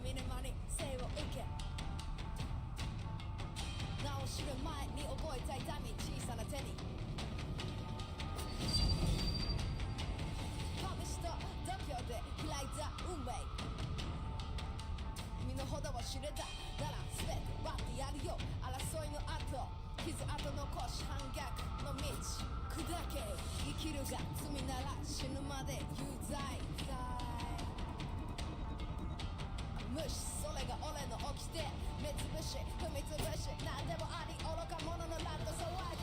見る間に生を受け名を知る前に覚えた痛み小さな手に神しと度胸で開いた運命身の程を知れたなら全て奪ってやるよ争いの後傷跡残し反逆の道砕け生きるが罪なら死ぬまで有罪無視それが俺の掟目つぶし踏みつぶし何でもあり愚か者のラッド騒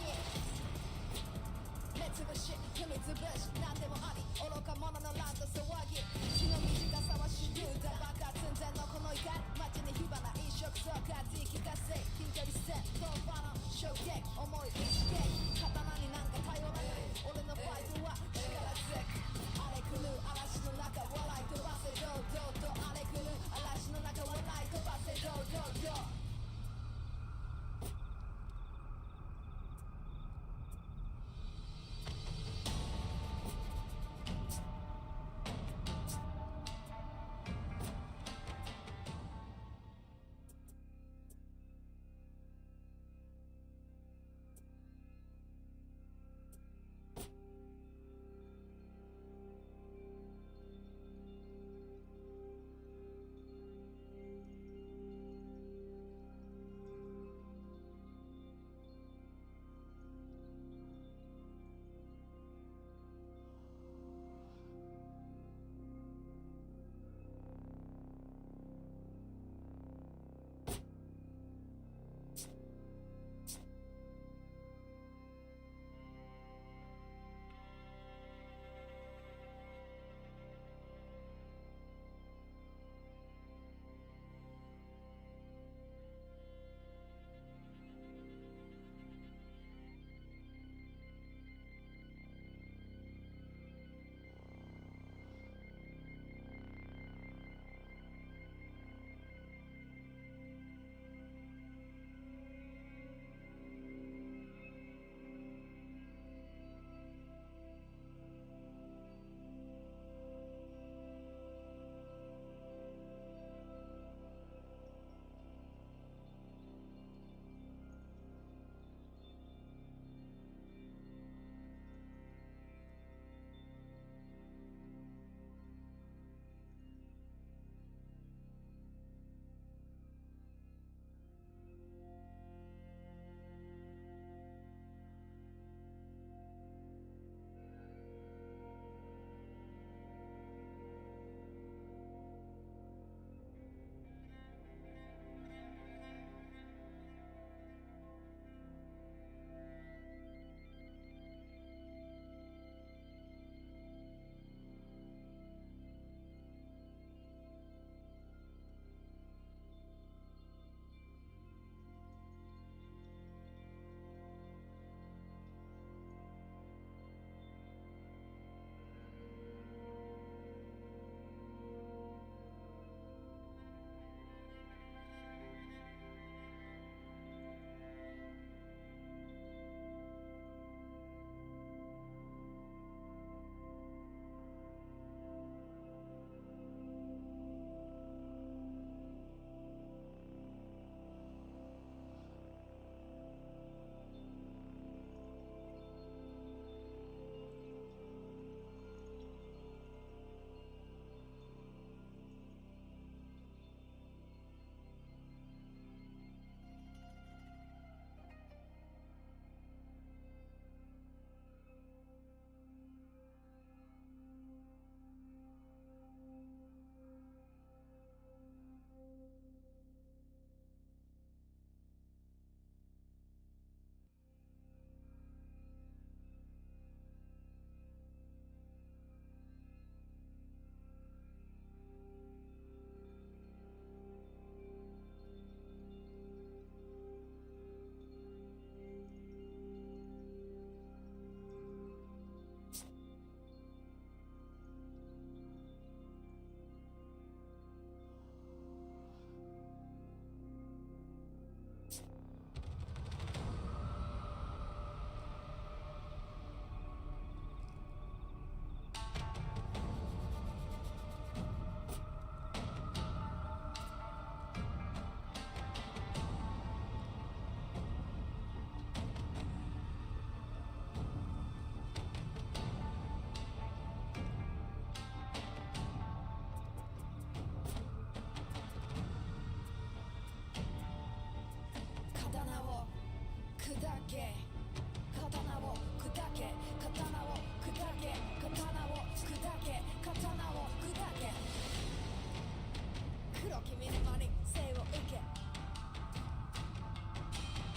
君に間に生を受け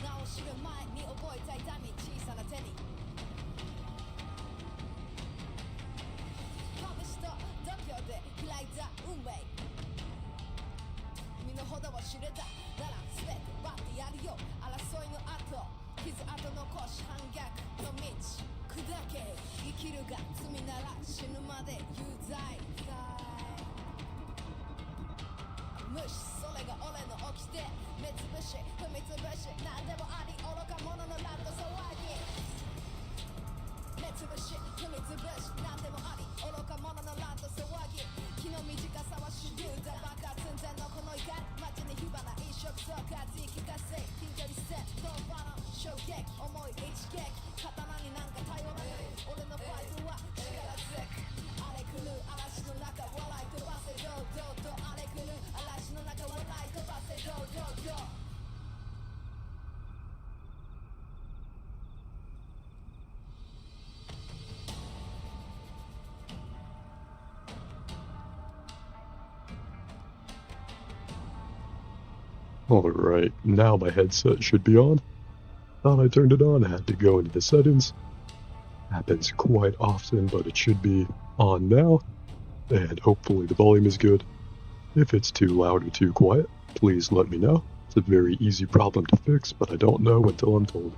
名を知る前に覚えた痛み小さな手に試しと度胸で開いた運命身の程を知れたなら全て奪ってやるよ争いの後傷跡残し反逆の道砕け生きるが罪なら死ぬまで有罪無視それが俺の掟目つぶし踏みつぶし何でもあり愚か者のラッド騒ぎ目つぶし踏みつぶし何でもあり愚か者のラッド騒ぎ気の短さは手榴弾爆発寸前のこの怒り街に火花一触とか言い聞かせ近距離戦ドンバの衝撃重い一撃刀になんか頼らない俺のファイトは力強く荒れ狂う嵐の中笑い飛ばせ堂々と荒れ狂う嵐の中笑い飛ばせ堂々とAlright, now my headset should be on. Thought I turned it on, had to go into the settings. Happens quite often, but it should be on now. And hopefully the volume is good. If it's too loud or too quiet, please let me know. It's a very easy problem to fix, but I don't know until I'm told.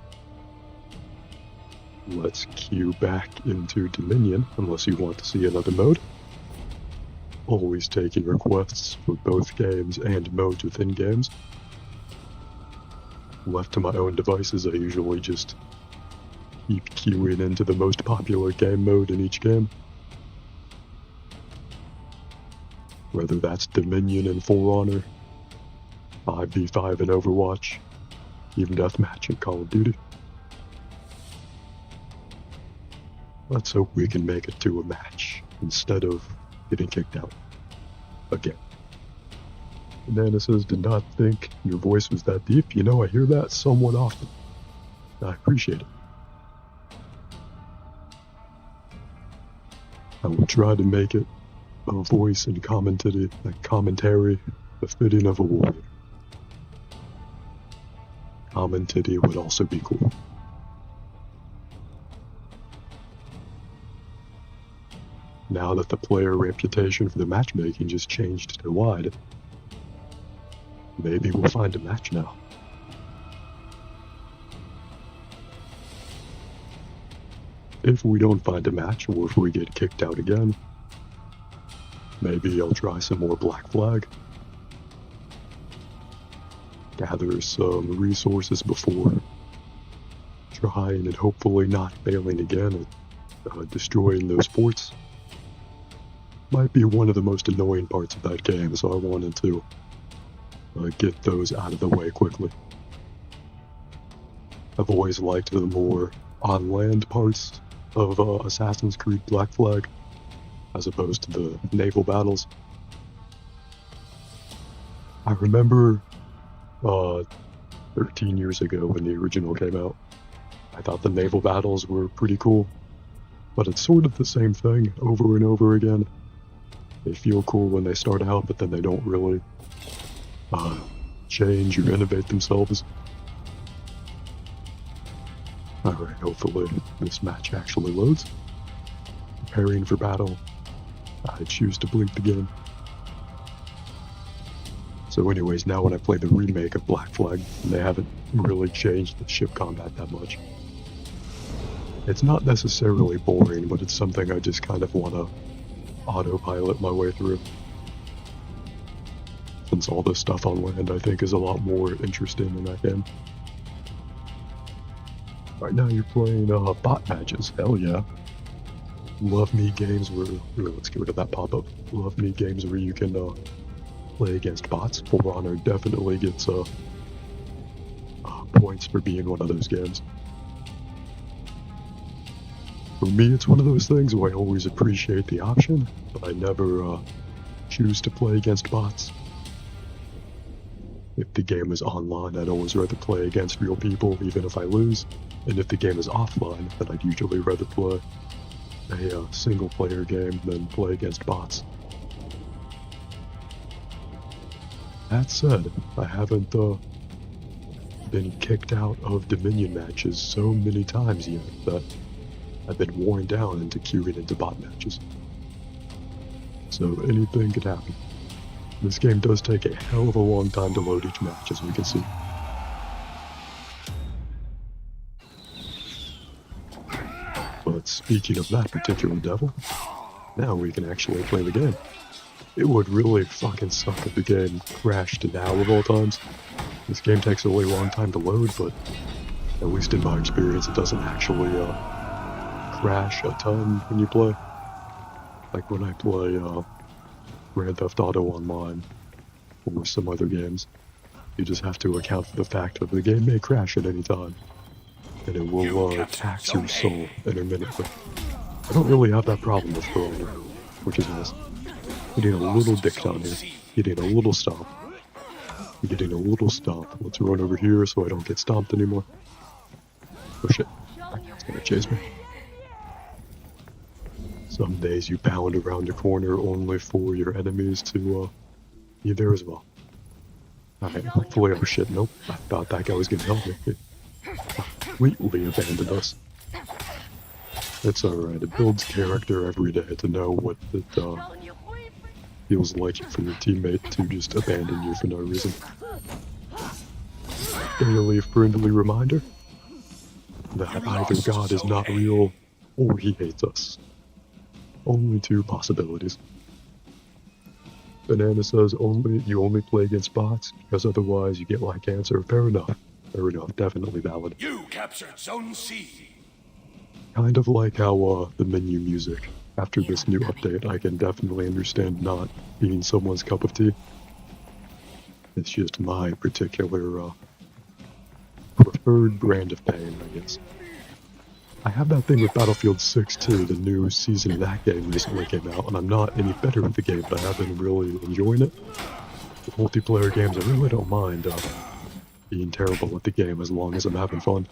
Let's queue back into Dominion, unless you want to see another mode. Always taking requests for both games and modes within games. Left to my own devices, I usually just keep queuing into the most popular game mode in each game. Whether that's Dominion and For Honor, 5v5 in Overwatch, even Deathmatch in Call of Duty. Let's hope we can make it to a match instead of getting kicked out again. Banana says, did not think your voice was that deep. You know, I hear that somewhat often. I appreciate it. I will try to make it a voice and commentary befitting of a warrior. Commentary would also be cool. Now that the player reputation for the matchmaking just changed to wide, maybe we'll find a match now. If we don't find a match, or if we get kicked out again, maybe I'll try some more Black Flag. Gather some resources before trying and hopefully not failing again at destroying those forts. Might be one of the most annoying parts of that game, so I wanted to get those out of the way quickly. I've always liked the more on-land parts of Assassin's Creed Black Flag, as opposed to the naval battles. I remember 13 years ago when the original came out, I thought the naval battles were pretty cool, but it's sort of the same thing over and over again. They feel cool when they start out, but then they don't really change or innovate themselves. Alright, hopefully this match actually loads. Preparing for battle. I choose to bleep the game. So anyways, now when I play the remake of Black Flag, they haven't really changed the ship combat that much. It's not necessarily boring, but it's something I just kind of want to autopilot my way through. Since all this stuff on land I think is a lot more interesting in that game. Right now you're playing bot matches, hell yeah. Love me games where, let's get rid of that pop-up. Love me games where you can play against bots. For Honor definitely gets points for being one of those games. For me, it's one of those things where I always appreciate the option, but I never choose to play against bots. If the game is online, I'd always rather play against real people, even if I lose. And if the game is offline, then I'd usually rather play a single-player game than play against bots. That said, I haven't been kicked out of Dominion matches so many times yet that I've been worn down into queuing into bot matches. So anything could happen. This game does take a hell of a long time to load each match, as we can see. But speaking of that particular devil, now we can actually play the game. It would really fucking suck if the game crashed now of all times. This game takes a really long time to load, but at least in my experience it doesn't actually crash a ton when you play. Like when I play Grand Theft Auto Online or some other games, you just have to account for the fact that the game may crash at any time, and it will tax your soul intermittently. I don't really have that problem with For Honor, which is nice. Getting a little dicked on here, getting a little stomp. Getting a little stomp. Let's run over here so I don't get stomped anymore. Oh shit, it's gonna chase me. Some days you pound around a corner only for your enemies to be there as well. Alright, hopefully, oh shit, nope. I thought that guy was gonna help me. It completely abandoned us. It's alright, it builds character every day to know what it feels like for your teammate to just abandon you for no reason. Daily friendly reminder that either God is not real or he hates us. Only two possibilities. Banana says you only play against bots because otherwise you get like answer. Fair enough. Fair enough. Definitely valid. You captured Zone C. Kind of like how the menu music. After this new update, I can definitely understand not being someone's cup of tea. It's just my particular preferred brand of pain, I guess. I have that thing with Battlefield 6 too. The new season of that game recently came out, and I'm not any better with the game, but I have been really enjoying it. With multiplayer games, I really don't mind being terrible at the game as long as I'm having fun,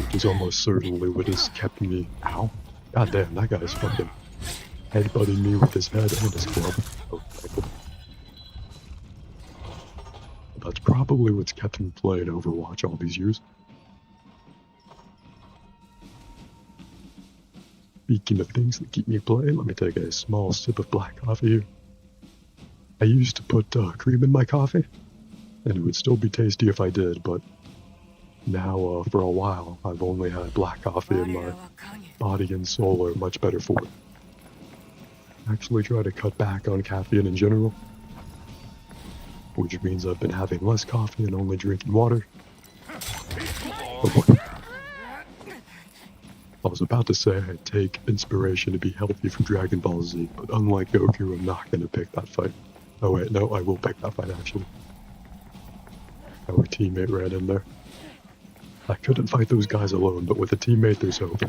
which is almost certainly what has kept me. Ow! God damn, that guy's fucking headbutting me with his head and his club. Oh, thankful. That's probably what's kept me playing Overwatch all these years. Speaking of things that keep me playing, let me take a small sip of black coffee here. I used to put cream in my coffee, and it would still be tasty if I did, but now for a while I've only had black coffee, and my body and soul are much better for it. I actually try to cut back on caffeine in general, which means I've been having less coffee and only drinking water. I was about to say I take inspiration to be healthy from Dragon Ball Z, but unlike Goku, I'm not going to pick that fight. Oh wait, no, I will pick that fight actually. Our teammate ran in there. I couldn't fight those guys alone, but with a teammate there's hope.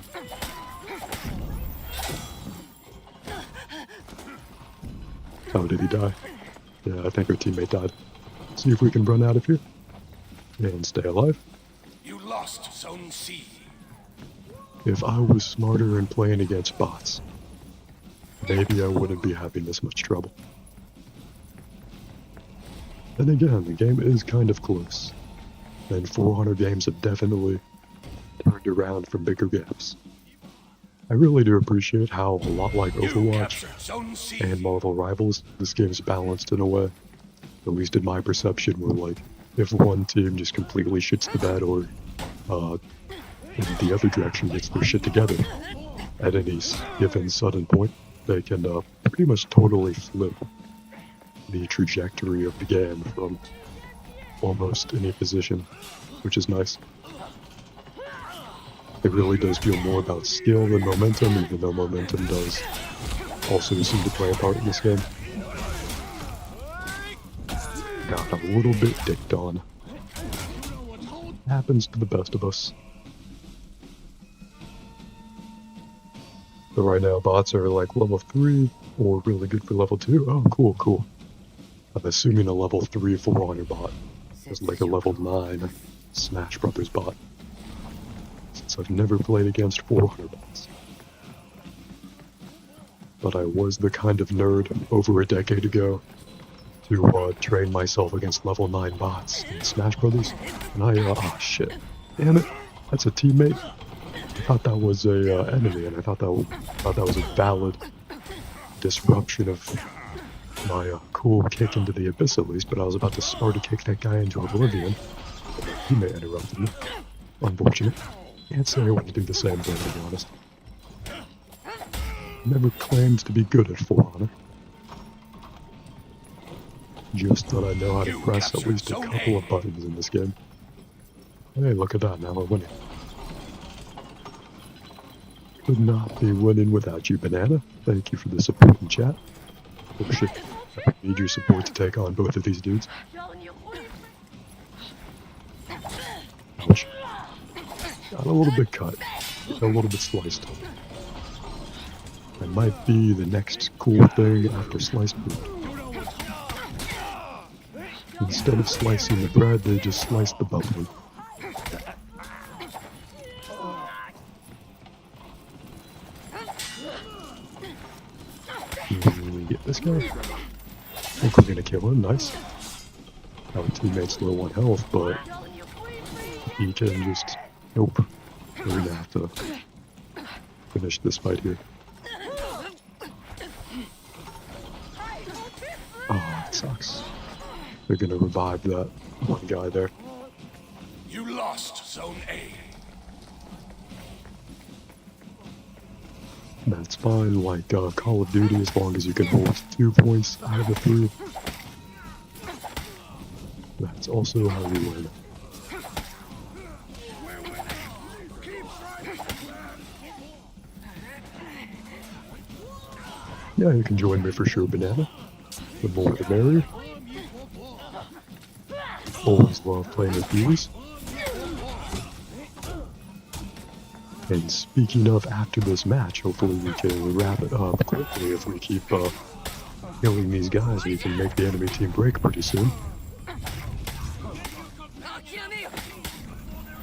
Oh, did he die? Yeah, I think our teammate died. See if we can run out of here and stay alive. You lost Zone C. If I was smarter and playing against bots, maybe I wouldn't be having this much trouble. Then again, the game is kind of close, and 400 games have definitely turned around from bigger gaps. I really do appreciate how, a lot like Overwatch and Marvel Rivals, this game's balanced in a way, at least in my perception, where like, if one team just completely shits the bed or in the other direction gets their shit together at any given sudden point, they can pretty much totally flip the trajectory of the game from almost any position, which is nice. It really does feel more about skill than momentum, even though momentum does also seem to play a part in this game. Got a little bit dicked on. Happens to the best of us. So right now, bots are like level 3, or really good for level 2. Oh, cool, cool. I'm assuming a level 3 For Honor bot is like a level 9 Smash Brothers bot, since I've never played against For Honor bots. But I was the kind of nerd over a decade ago to train myself against level 9 bots in Smash Brothers, and oh shit, damn it, that's a teammate. I thought that was a enemy, and I thought that was a valid disruption of my cool kick into the abyss at least, but I was about to Sparta kick that guy into oblivion, and my teammate interrupted me. Unfortunate. Can't say I want to do the same thing, to be honest. Never claimed to be good at For Honor. Just that I know how to press at least a couple of buttons in this game. Hey, look at that, now we're winning. Could not be winning without you, Banana. Thank you for the support in chat. Oh shit, I need your support to take on both of these dudes. Ouch. Got a little bit cut, a little bit sliced. That might be the next cool thing after sliced bread. Instead of slicing the bread, they just sliced the bubbly. Get this guy. I think we're gonna kill him, nice. Our teammate's low on health, but he can just... Nope. We're gonna have to finish this fight here. Oh, it sucks. They're gonna revive that one guy there. You lost Zone A. That's fine, like Call of Duty, as long as you can hold 2 points out of the 3. That's also how you win. Yeah, you can join me for sure, Banana. The more the merrier. Always love playing with viewers. And speaking of after this match, hopefully we can wrap it up quickly. If we keep killing these guys, we can make the enemy team break pretty soon.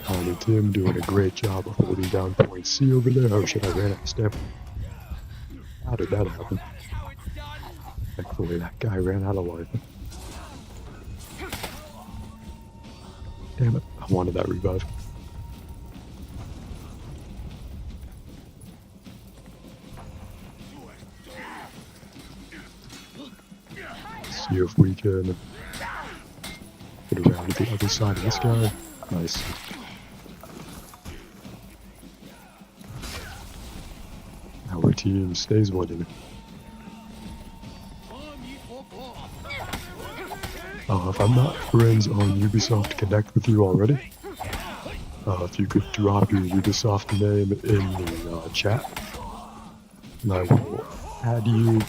Tiny Tim doing a great job of holding down point C over there. Oh shit, I ran out of stamina. How did that happen? Thankfully that guy ran out of life. Damn it, I wanted that revive. See if we can get around to the other side of this guy. Nice. Our team stays winning. If I'm not friends on Ubisoft Connect with you already, if you could drop your Ubisoft name in the chat, and I will add you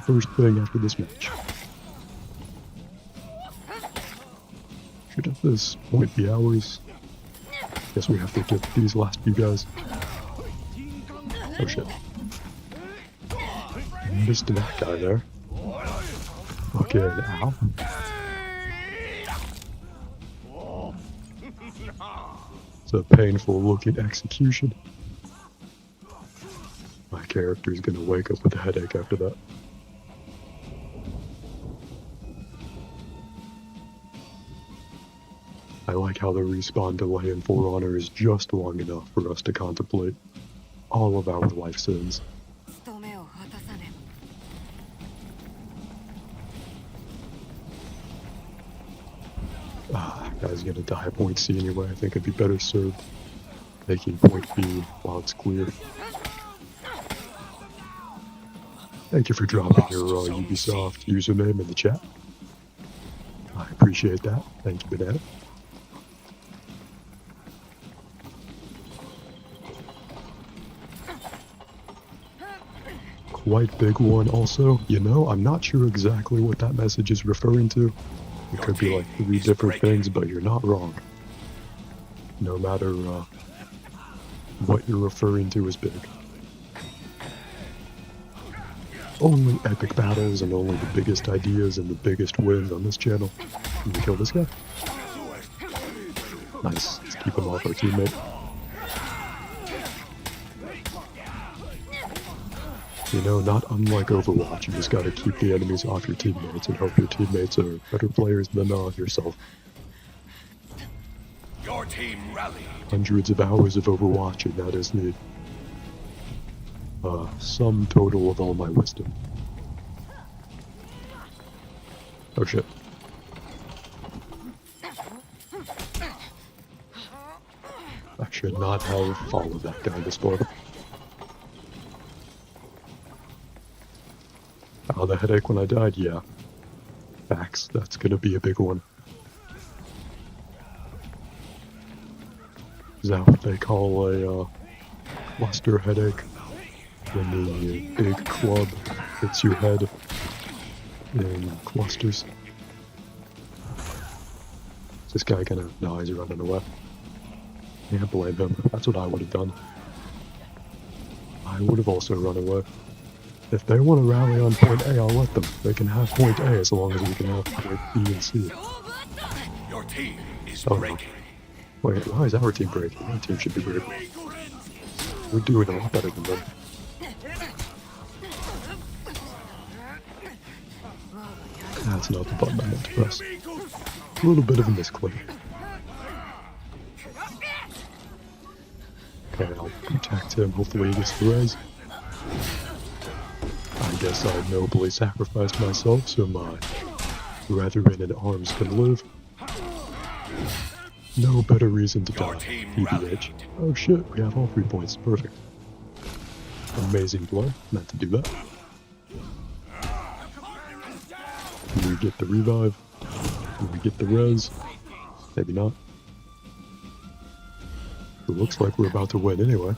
first thing after this match. Should at this point be ours. Guess we have to get these last few guys. Oh shit. Missed that guy there. Okay, ow. It's a painful looking execution. My character's gonna wake up with a headache after that. I like how the respawn delay in For Honor is just long enough for us to contemplate all of our life sins. Guy's gonna die at point C anyway. I think it'd be better served taking point B while it's clear. Thank you for dropping your Ubisoft username in the chat. I appreciate that. Thank you for that. Quite big one also. You know, I'm not sure exactly what that message is referring to. It could be like 3 different things, but you're not wrong. No matter what you're referring to is big. Only epic battles and only the biggest ideas and the biggest wins on this channel. Can we kill this guy? Nice. Let's keep him off our teammate. You know, not unlike Overwatch, you just gotta keep the enemies off your teammates and hope your teammates are better players than yourself. Your team rallied. Hundreds of hours of Overwatch, and that is the sum total of all my wisdom. Oh shit. I should not have followed that guy this far. Oh, the headache when I died? Yeah. Facts, that's gonna be a big one. Is that what they call a cluster headache? When the big club hits your head in clusters? Is this guy gonna... No, he's running away. Can't blame him. That's what I would have done. I would have also run away. If they want to rally on point A, I'll let them. They can have point A as long as we can have point B and C. Your team is Oh, breaking. wait, why is our team breaking? Our team should be breaking. We're doing a lot better than them. That's not the button I meant to press. A little bit of a misclick. Okay, I'll protect him. Hopefully he gets the res. I guess I nobly sacrificed myself so my brethren in arms can live. No better reason to die, TBH. Oh shit, we have all 3 points. Perfect. Amazing play. Meant to do that. Can we get the revive? Can we get the res? Maybe not. It looks like we're about to win anyway.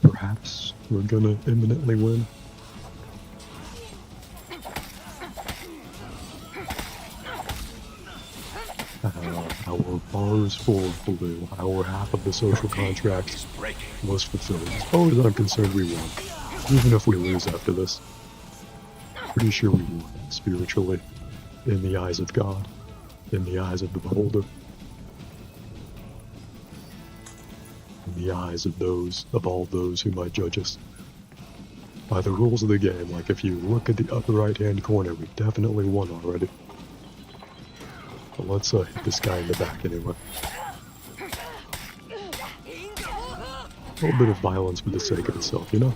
Perhaps we're gonna imminently win. Our bar is full of blue. Our half of the social contract was fulfilled. As far as I'm concerned, we won. Even if we lose after this. Pretty sure we won, spiritually. In the eyes of God. In the eyes of the beholder. In the eyes of all those who might judge us. By the rules of the game, like if you look at the upper right hand corner, we definitely won already. But let's hit this guy in the back anyway. A little bit of violence for the sake of itself, you know?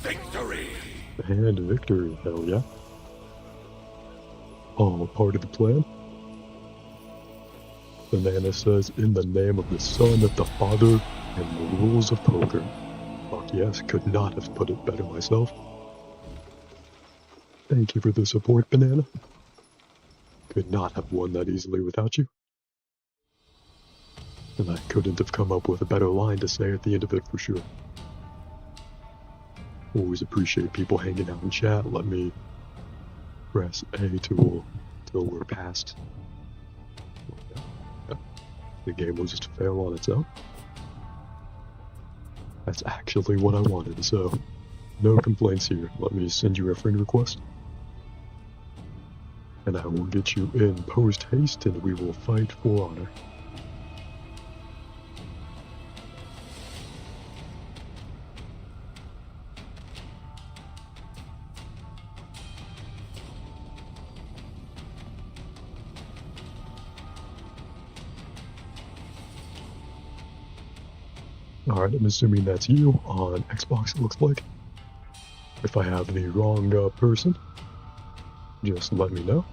Victory! And victory, hell yeah. All part of the plan. Banana says, in the name of the Son, of the Father, and the rules of poker. Fuck yes, could not have put it better myself. Thank you for the support, Banana. Could not have won that easily without you. And I couldn't have come up with a better line to say at the end of it for sure. Always appreciate people hanging out in chat. Let me press A till we're past. The game will just fail on its own. That's actually what I wanted, so no complaints here. Let me send you a friend request. And I will get you in post-haste and we will fight for honor. Alright, I'm assuming that's you on Xbox, it looks like. If I have the wrong person, just let me know.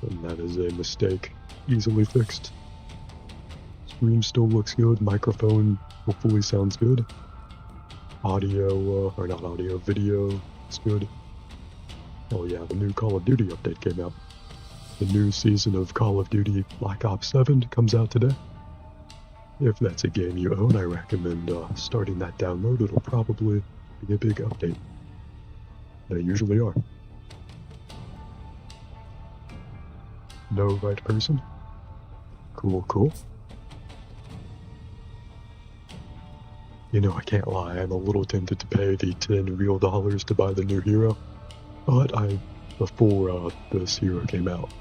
And that is a mistake easily fixed. Screen still looks good, microphone hopefully sounds good. Audio, or not audio, video is good. Oh yeah, the new Call of Duty update came out. The new season of Call of Duty Black Ops 7 comes out today. If that's a game you own, I recommend starting that download. It'll probably be a big update. They usually are. No right person? Cool, cool. You know, I can't lie, I'm a little tempted to pay the 10 real dollars to buy the new hero, but before this hero came out,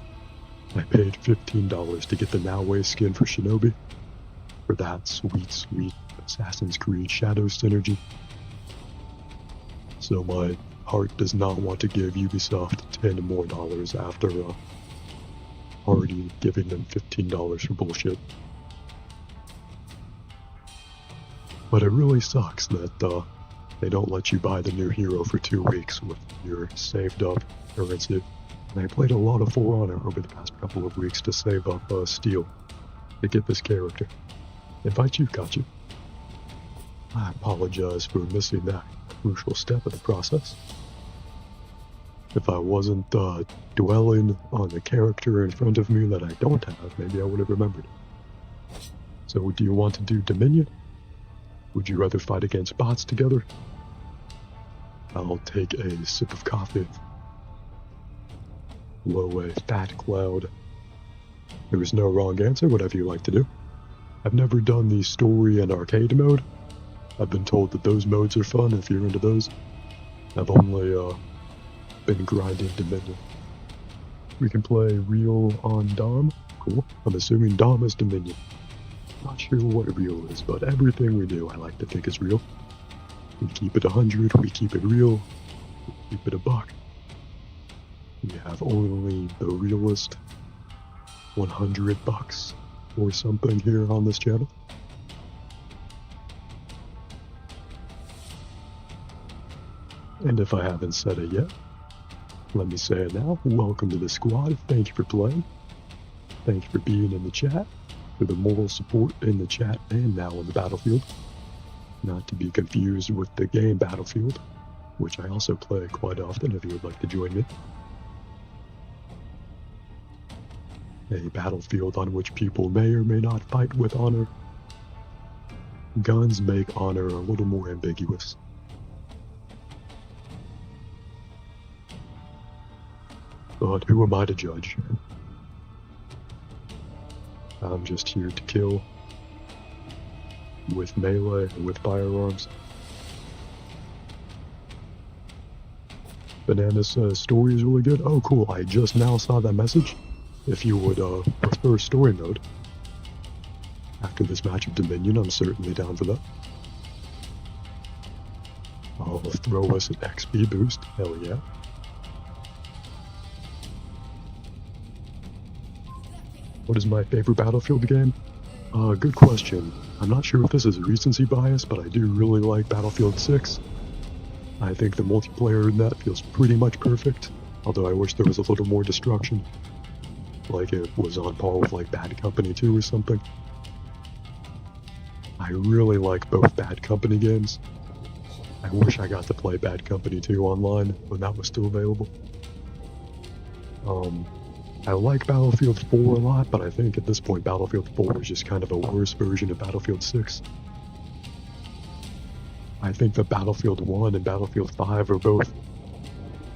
I paid $15 to get the Noway skin for Shinobi, for that sweet, sweet Assassin's Creed Shadows synergy. So my heart does not want to give Ubisoft $10 more after already giving them $15 for bullshit. But it really sucks that they don't let you buy the new hero for 2 weeks with your saved up currency. And I played a lot of For Honor over the past couple of weeks to save up steel to get this character. Invite you, got you. I apologize for missing that crucial step of the process. If I wasn't dwelling on the character in front of me that I don't have, maybe I would have remembered it. So do you want to do Dominion? Would you rather fight against bots together? I'll take a sip of coffee. Blow a fat cloud. There is no wrong answer, whatever you like to do. I've never done the story and arcade mode. I've been told that those modes are fun if you're into those. I've only been grinding Dominion. We can play real on Dom. Cool. I'm assuming Dom is Dominion. Not sure what real is, but everything we do I like to think is real. We keep it 100, we keep it real, we keep it a buck. We have only the realest 100 bucks or something here on this channel. And if I haven't said it yet, let me say it now. Welcome to the squad. Thank you for playing. Thank you for being in the chat, for the moral support in the chat and now in the battlefield. Not to be confused with the game Battlefield, which I also play quite often if you would like to join me. A battlefield on which people may or may not fight with honor. Guns make honor a little more ambiguous. But who am I to judge? I'm just here to kill with melee and with firearms. Banana says story is really good. Oh cool, I just now saw that message. If you would prefer story mode after this match of Dominion, I'm certainly down for that. I'll throw us an XP boost, hell yeah. What is my favorite Battlefield game? Good question. I'm not sure if this is recency bias, but I do really like Battlefield 6. I think the multiplayer in that feels pretty much perfect, although I wish there was a little more destruction. Like it was on par with like Bad Company 2 or something. I really like both Bad Company games. I wish I got to play Bad Company 2 online when that was still available. I like Battlefield 4 a lot, but I think at this point Battlefield 4 is just kind of a worse version of Battlefield 6. I think that Battlefield 1 and Battlefield 5 are both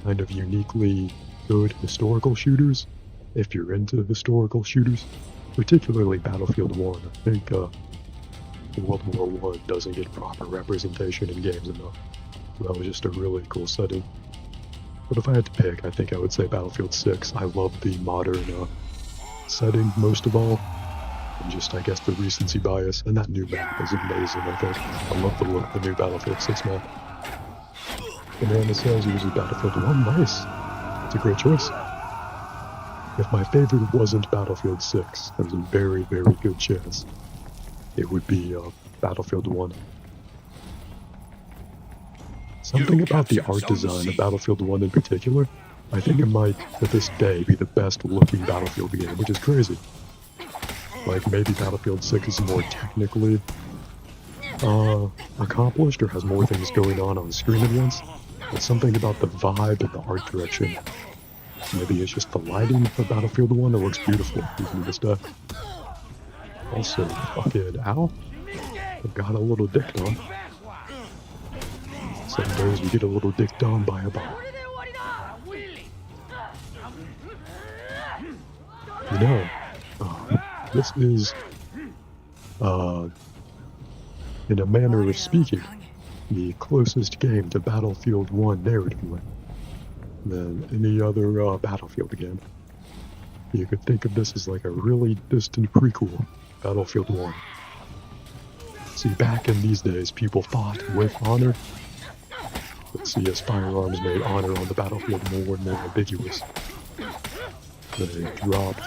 kind of uniquely good historical shooters, if you're into historical shooters. Particularly Battlefield 1. I think World War I doesn't get proper representation in games enough. So that was just a really cool setting. But if I had to pick, I think I would say Battlefield 6. I love the modern setting most of all. And just, I guess, the recency bias. And that new map is amazing, I think. I love the look of the new Battlefield 6 map. Banana says he uses Battlefield 1. Nice. That's a great choice. If my favorite wasn't Battlefield 6, there's a very, very good chance it would be Battlefield 1. Something about the art design of Battlefield 1 in particular, I think it might, to this day, be the best looking Battlefield game, which is crazy. Like, maybe Battlefield 6 is more technically accomplished or has more things going on screen at once, but something about the vibe and the art direction. Maybe it's just the lighting of Battlefield 1 that looks beautiful using this stuff. Also, fucking, ow, I got a little dicked on. Some days we get a little dicked on by a bot. You know, this is, in a manner of speaking, the closest game to Battlefield 1 narratively than any other Battlefield game. You could think of this as like a really distant prequel, Battlefield 1. See, back in these days, people fought with honor. But see, as firearms made honor on the battlefield more and more ambiguous, they dropped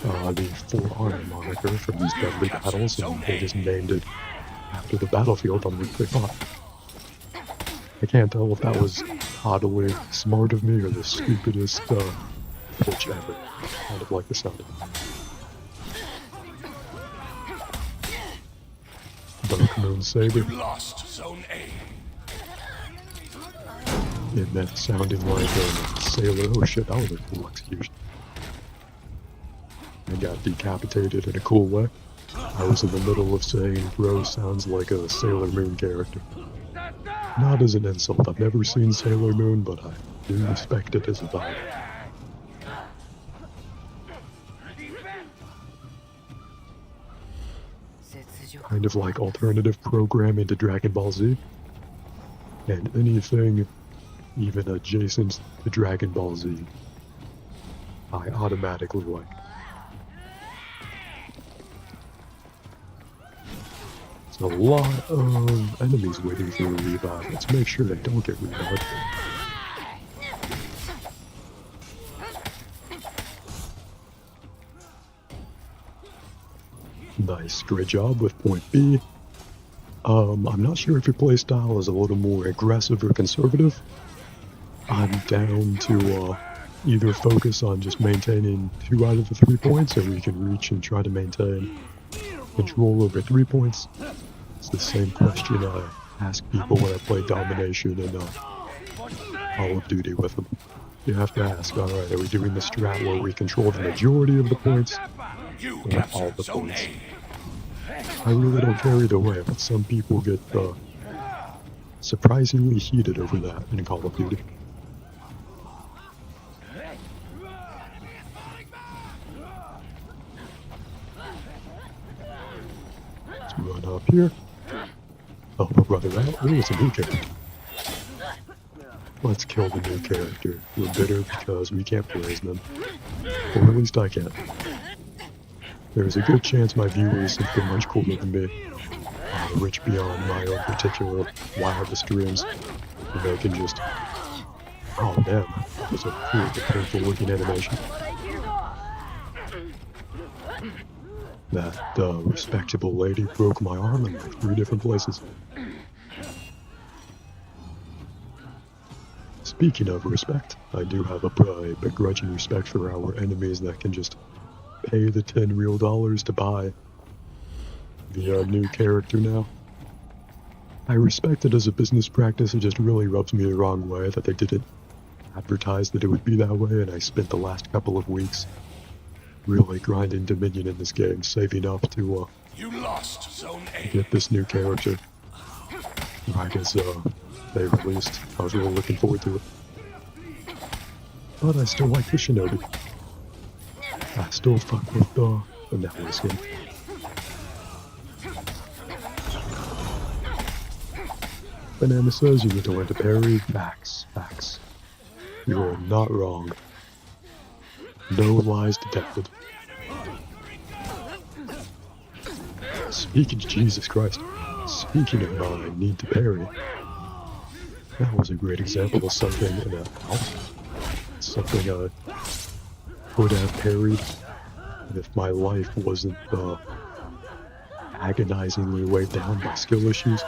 the For Honor moniker from these deadly battles, and they just named it after the battlefield on which they fought. I can't tell if that was oddly smart of me or the stupidest pitch ever. Kind of like the sound of it. Dark Moon Saber. You lost Zone A. It meant sounding like a sailor. Oh shit, that was a cool execution. I got decapitated in a cool way. I was in the middle of saying, bro sounds like a Sailor Moon character. Not as an insult, I've never seen Sailor Moon, but I do respect it as a vibe. Kind of like alternative programming to Dragon Ball Z. And anything even adjacent to Dragon Ball Z, I automatically like. There's a lot of enemies waiting for a revive. Let's make sure they don't get revived. Nice, great job with point B. I'm not sure if your playstyle is a little more aggressive or conservative. I'm down to either focus on just maintaining 2 out of the 3 points, or we can reach and try to maintain control over 3 points. It's the same question I ask people when I play Domination and Call of Duty with them. You have to ask, alright, are we doing the strat where we control the majority of the points, or all the points? I really don't care either way, but some people get surprisingly heated over that in Call of Duty. Let's run up here. Oh, my brother out. Oh, it's a new character. Let's kill the new character. We're bitter because we can't praise them. Or at least I can't. There's a good chance my viewers think they're much cooler than me. Rich beyond my own particular wildest dreams. And they can just... Oh damn, that was a pretty painful looking animation. That respectable lady broke my arm in like 3 different places. Speaking of respect, I do have a begrudging respect for our enemies that can just pay the $10 real to buy the new character now. I respect it as a business practice. It just really rubs me the wrong way that they didn't advertise that it would be that way, and I spent the last couple of weeks really grinding Dominion in this game, saving up to You lost Zone A. get this new character right as they released. I was really looking forward to it. But I still like the Shinobi. I still fuck with the Network skin. Banana says you need to learn to parry. Facts. You are not wrong. No lies detected. Speaking, Jesus Christ. Speaking of my need to parry, that was a great example of something in a house. Something I could have parried if my life wasn't agonizingly weighed down by skill issues.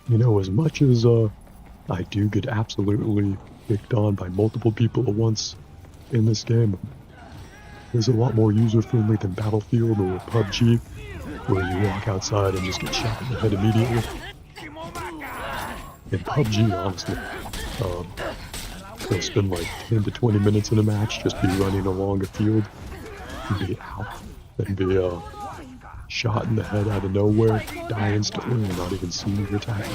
You know, as much as I do get absolutely picked on by multiple people at once in this game, there's a lot more user-friendly than Battlefield or PUBG, where you walk outside and just get shot in the head immediately. In PUBG, honestly, you'll spend like 10 to 20 minutes in a match just be running along a field, be out and be shot in the head out of nowhere, die instantly, and not even see your attack.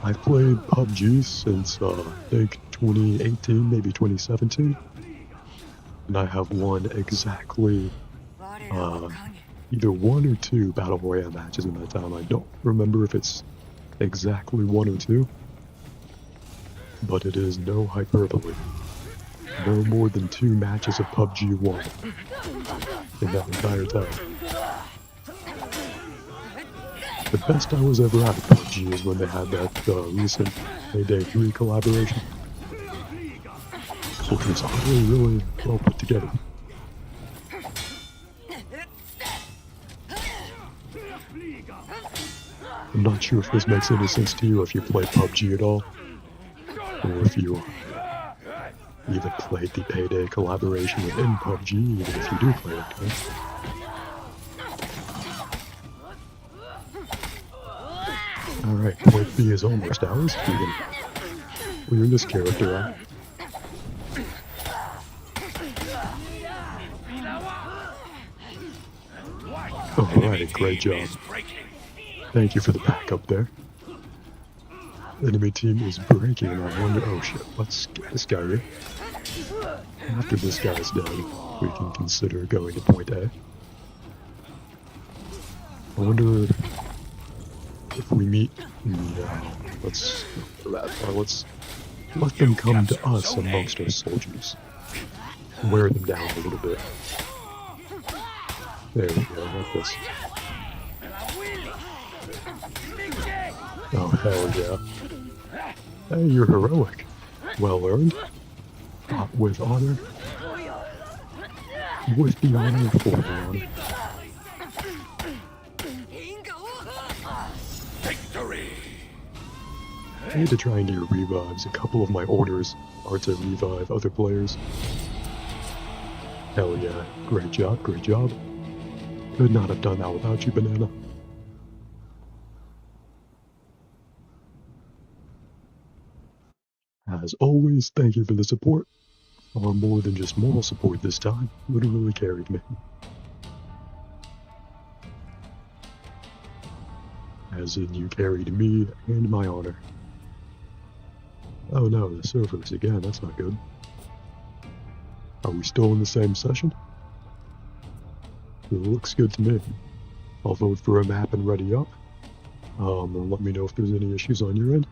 I've played PUBG since I think 2018, maybe 2017, and I have won exactly either 1 or 2 Battle Royale matches in that time. I don't remember if it's exactly 1 or 2, but it is no hyperbole. No more than 2 matches of PUBG won in that entire time. The best I was ever at PUBG is when they had that recent Payday 3 collaboration, which was really well put together. I'm not sure if this makes any sense to you if you play PUBG at all, or if you even played the Payday collaboration within PUBG, even if you do play that game. Alright, point B is almost ours. We can clear this character out. Alright, great job. Thank you for the backup there. Enemy team is breaking, and I wonder, oh shit, let's get this guy here. After this guy's dead, we can consider going to point A. I wonder if we meet, let's let them come to us amongst our soldiers. Wear them down a little bit. There we go, like this. Oh, hell yeah. Hey, you're heroic. Well earned. Fought with honor. With the honor, for the honor. Victory! I had to try and do revives. A couple of my orders are to revive other players. Hell yeah. Great job, great job. Could not have done that without you, Banana. As always, thank you for the support. Far more than just moral support this time. Literally carried me. As in, you carried me and my honor. Oh no, the servers again, that's not good. Are we still in the same session? It looks good to me. I'll vote for a map and ready up. And let me know if there's any issues on your end.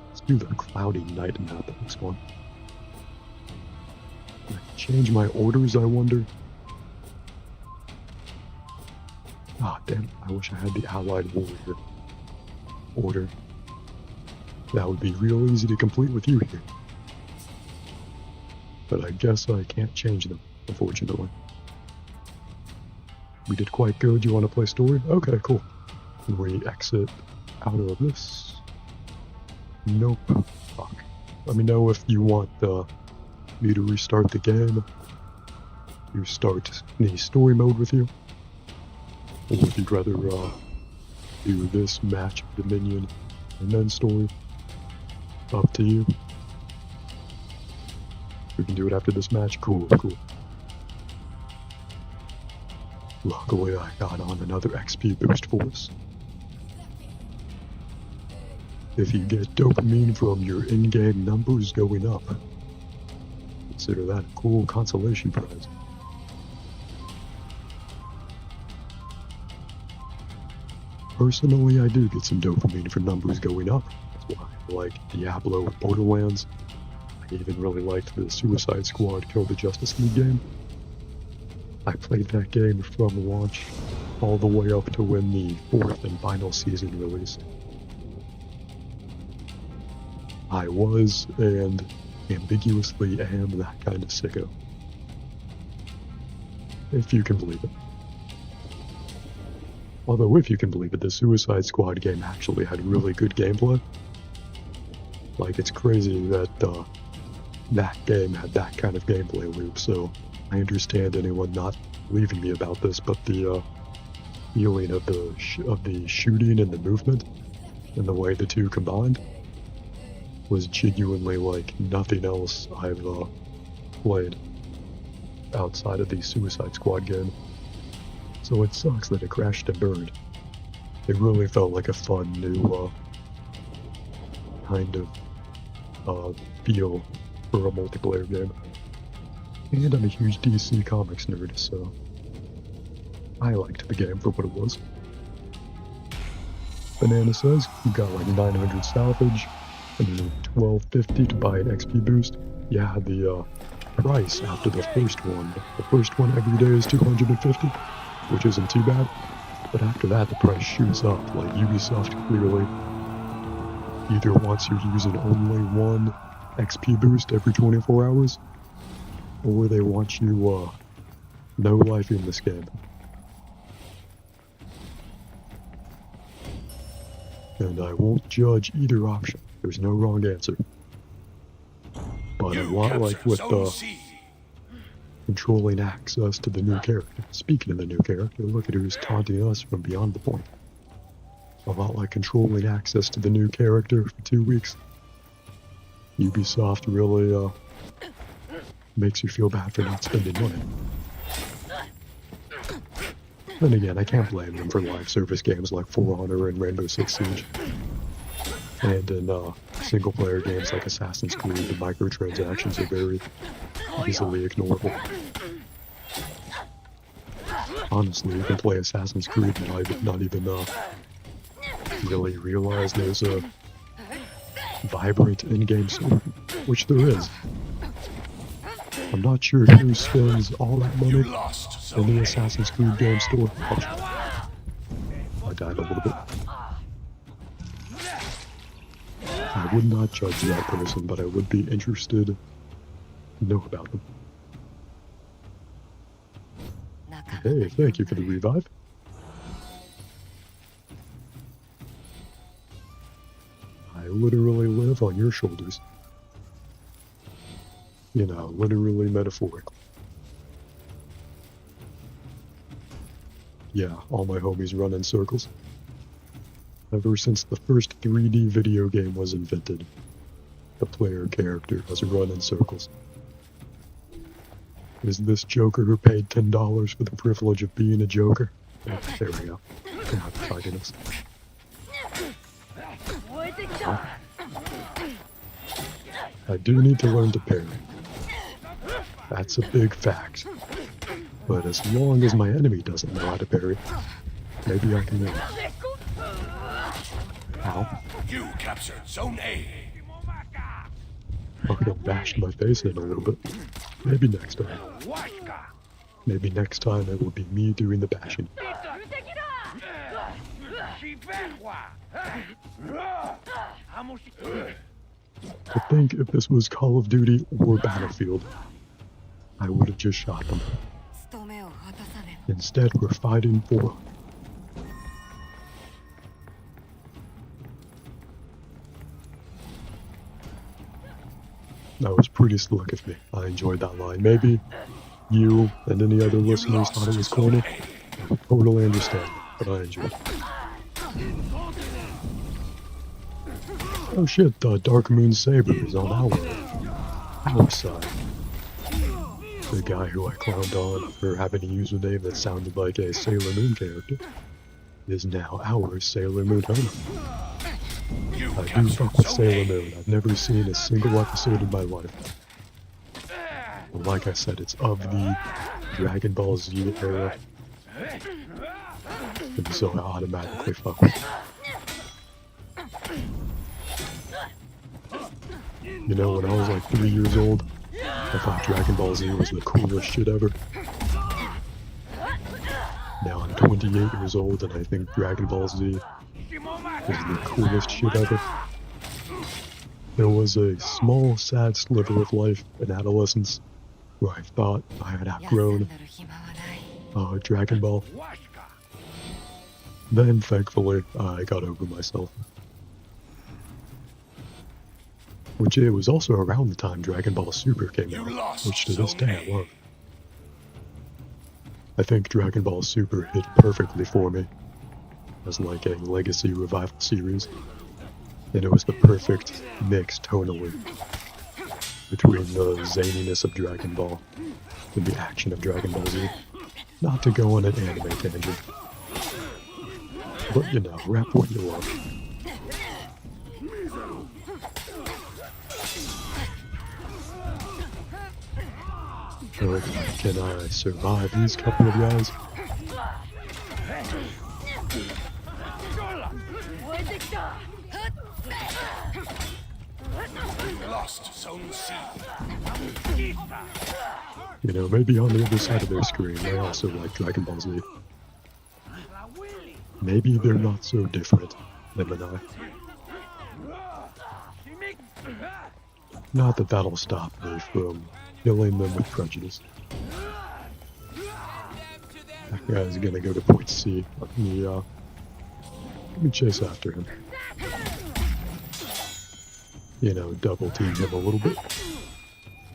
Let's do the cloudy night map, that looks fun. Can I change my orders, I wonder? Ah, damn, I wish I had the Allied Warrior order. That would be real easy to complete with you here. But I guess I can't change them, unfortunately. We did quite good. You want to play story? Okay, cool. Can we exit out of this? Nope. Fuck. Let me know if you want me to restart the game. You start the story mode with you. Or if you'd rather do this match of Dominion and then story. Up to you. We can do it after this match. Cool, cool. Luckily, I got on another XP boost for us. If you get dopamine from your in-game numbers going up, consider that a cool consolation prize. Personally, I do get some dopamine for numbers going up. That's why I like Diablo and Borderlands. I even really liked the Suicide Squad Kill the Justice League game. I played that game from launch all the way up to when the 4th and final season released. I was, and ambiguously am, that kind of sicko. If you can believe it. Although if you can believe it, the Suicide Squad game actually had really good gameplay. Like, it's crazy that that game had that kind of gameplay loop, so I understand anyone not believing me about this, but the feeling of the shooting and the movement and the way the two combined was genuinely like nothing else I've played. outside of the Suicide Squad game, so it sucks that it crashed and burned. It really felt like a fun new kind of feel for a multiplayer game. And I'm a huge DC Comics nerd, so I liked the game for what it was. Banana says you got like 900 salvage and you need 1250 to buy an XP boost. Yeah, the price after the first one every day is 250, which isn't too bad. But after that, the price shoots up. Like Ubisoft clearly either wants you using only one XP boost every 24 hours, or they want you no life in this game. And I won't judge either option. There's no wrong answer. But a lot like with controlling access to the new character. Speaking of the new character, look at who's taunting us from beyond the point. A lot like controlling access to the new character for 2 weeks. Ubisoft really makes you feel bad for not spending money. Then again, I can't blame them for live service games like For Honor and Rainbow Six Siege. And in single-player games like Assassin's Creed, the microtransactions are very easily ignorable. Honestly, you can play Assassin's Creed and not even really realize there's a vibrant in-game store, which there is. I'm not sure who spends all that money in the Assassin's Creed game store. Oh, I died a little bit. I would not judge that person, but I would be interested to know about them. Hey, thank you for the revive. I literally live on your shoulders. You know, literally metaphorically. Yeah, all my homies run in circles. Ever since the first 3D video game was invented, the player character has run in circles. Is this Joker who paid $10 for the privilege of being a Joker? Oh, there we go. Now fighting us. Oh. I do need to learn to parry. That's a big fact. But as long as my enemy doesn't know how to parry, maybe I can win. Ow. You captured Zone A. Fucking bashed my face in a little bit. Maybe next time. Maybe next time it will be me doing the bashing. I think if this was Call of Duty or Battlefield, I would have just shot them. Instead, we're fighting for... That was pretty slick of me. I enjoyed that line. Maybe you and any other listeners thought it was corny. I totally understand, but I enjoyed it. Oh shit, the Dark Moon Saber is on our side. The guy who I clowned on for having a username that sounded like a Sailor Moon character is now our Sailor Moon owner. I do fuck with Sailor Moon. I've never seen a single episode in my life. But like I said, it's of the Dragon Ball Z era. And so I automatically fuck with it. You know, when I was like 3 years old, I thought Dragon Ball Z was the coolest shit ever. Now I'm 28 years old and I think Dragon Ball Z is the coolest shit ever. There was a small, sad sliver of life in adolescence where I thought I had outgrown Dragon Ball. Then, thankfully, I got over myself. Which it was also around the time Dragon Ball Super came out, which to this day I love. I think Dragon Ball Super hit perfectly for me as like a legacy revival series, and it was the perfect mix tonally between the zaniness of Dragon Ball with the action of Dragon Ball Z. Not to go on an anime tangent. But you know, rap what you love. But can I survive these couple of guys? Lost Zone C. You know, maybe on the other side of their screen, they also like Dragon Ball Z. Maybe they're not so different, them and I. Not that that'll stop me from killing them with prejudice. That guy's gonna go to point C. Let me chase after him. You know, double team him a little bit.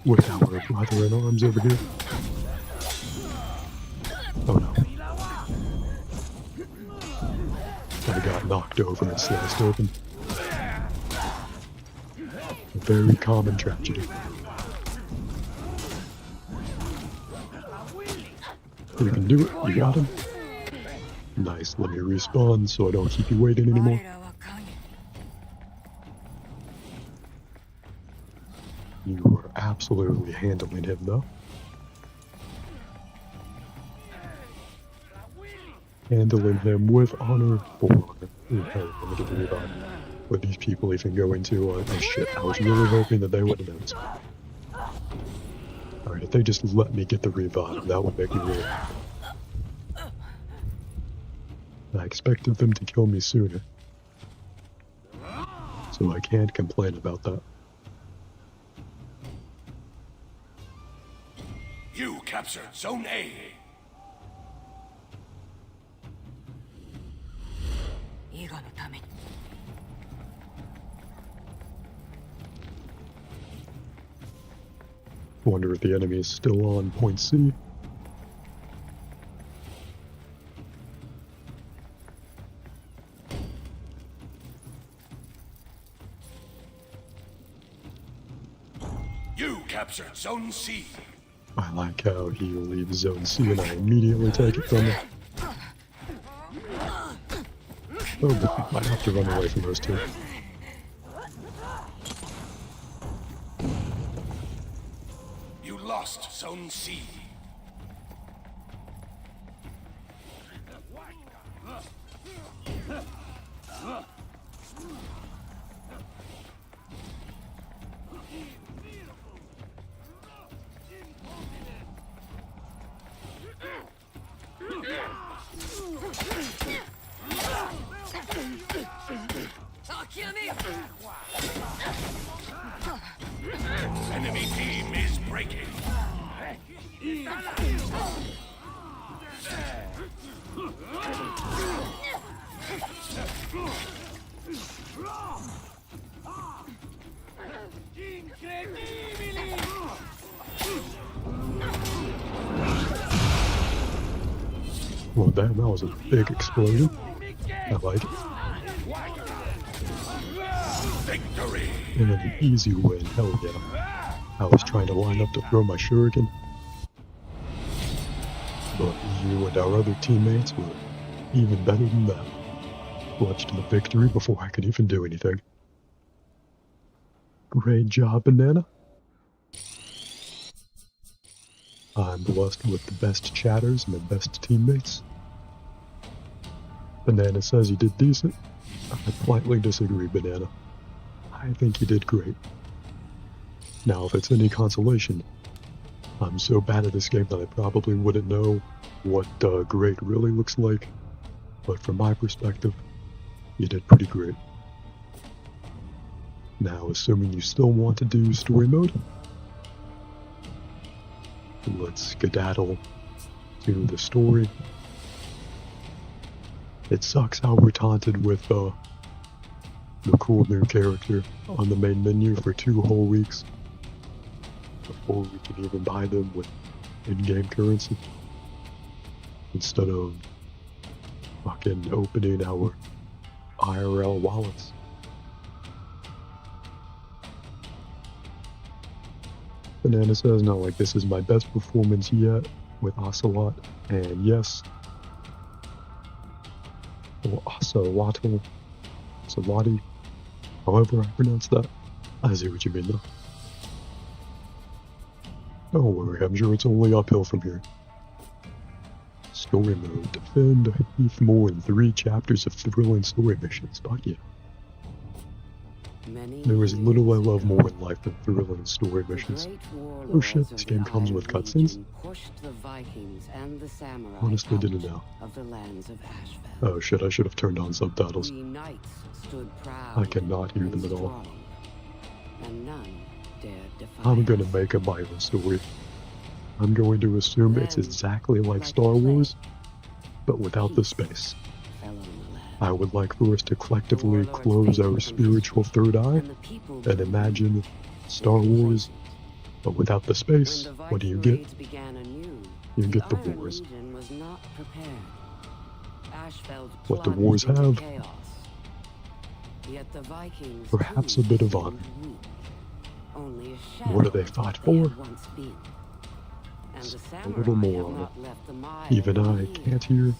With our brother in arms over here. Oh no. I got knocked over and sliced open. A very common tragedy. You can do it, you got him. Nice, let me respawn so I don't keep you waiting anymore. You were absolutely handling him though. Handling him with honor for honor. Hey, let me get the revive. What these people even go into, oh shit, I was really hoping that they wouldn't notice. Alright, if they just let me get the revive, that would make me real. I expected them to kill me sooner. So I can't complain about that. You captured Zone A. Wonder if the enemy is still on point C. You captured Zone C. I like how he leaves Zone C and I immediately take it from him. Oh, but I have to run away from those two. You lost Zone C. Enemy team is breaking. Well, damn, that was a big explosion. I like it. Victory. And an easy win, hell yeah. I was trying to line up to throw my shuriken. But you and our other teammates were even better than that. Clutched the victory before I could even do anything. Great job, Banana. I'm blessed with the best chatters and the best teammates. Banana says you did decent. I politely disagree, Banana. I think you did great. Now, if it's any consolation, I'm so bad at this game that I probably wouldn't know what great really looks like. But from my perspective, you did pretty great. Now, assuming you still want to do story mode, let's skedaddle to the story. It sucks how we're taunted with the cool new character on the main menu for 2 whole weeks before we can even buy them with in-game currency instead of fucking opening our IRL wallets. Banana says, not like this is my best performance yet with Ocelot, and yes, or Ocelotl, Ocelotti, however I pronounce that. I see what you mean though. Don't worry, I'm sure it's only uphill from here. Story mode. Defend more than 3 chapters of thrilling story missions. Fuck yeah. There is little I love more in life than thrilling story missions. Oh shit, this game comes with cutscenes? Honestly didn't know. Oh shit, I should have turned on subtitles. I cannot hear them at all. I'm gonna make a Bible story. I'm going to assume it's exactly like Star Wars, but without the space. I would like for us to collectively close our spiritual third eye and imagine Star Wars, but without the space. What do you get? You get the wars. What the wars have? Perhaps a bit of honor. What do they fight for? A little more honor. Even I can't hear.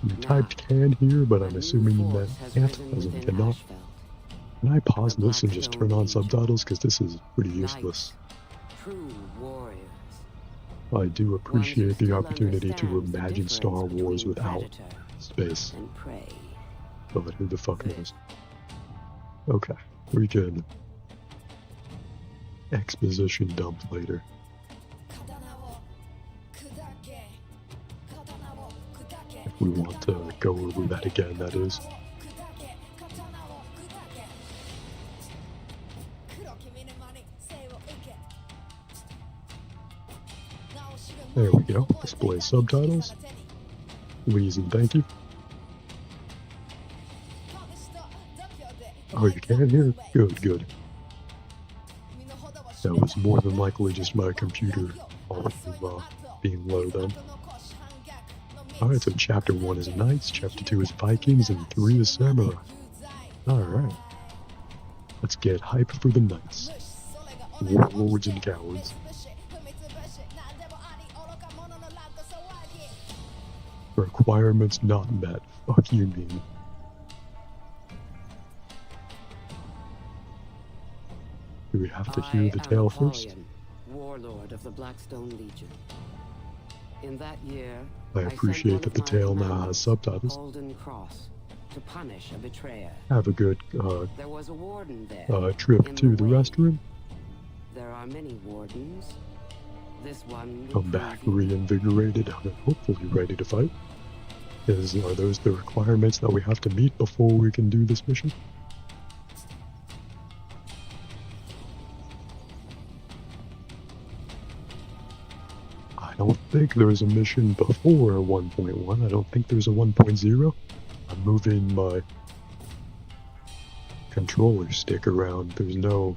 You typed can hear, but I'm assuming you meant can't, as in cannot. Can I pause this and just turn on subtitles, because this is pretty useless. I do appreciate the opportunity to imagine Star Wars without space. But who the fuck knows? Okay, we can exposition dump later. If we want to go over that again, that is. There we go. Display subtitles. Please and thank you. Oh, you can hear? Good, good. That was more than likely just my computer being low then. Alright, so chapter 1 is Knights, chapter 2 is Vikings, and 3 is Samurai. Alright. Let's get hype for the Knights. Warlords and cowards. Requirements not met. Fuck you mean. Do we have to hear the tale first? Warlord of the Blackstone Legion. In that year, I appreciate that the tale now has subtitles. Cross to punish a betrayer. Have a good there was a warden there trip to the restroom. There are many wardens. This one Come back reinvigorated and hopefully ready to fight. Are those the requirements that we have to meet before we can do this mission? I don't think there's a mission before 1.1. I don't think there's a 1.0. I'm moving my controller stick around. There's no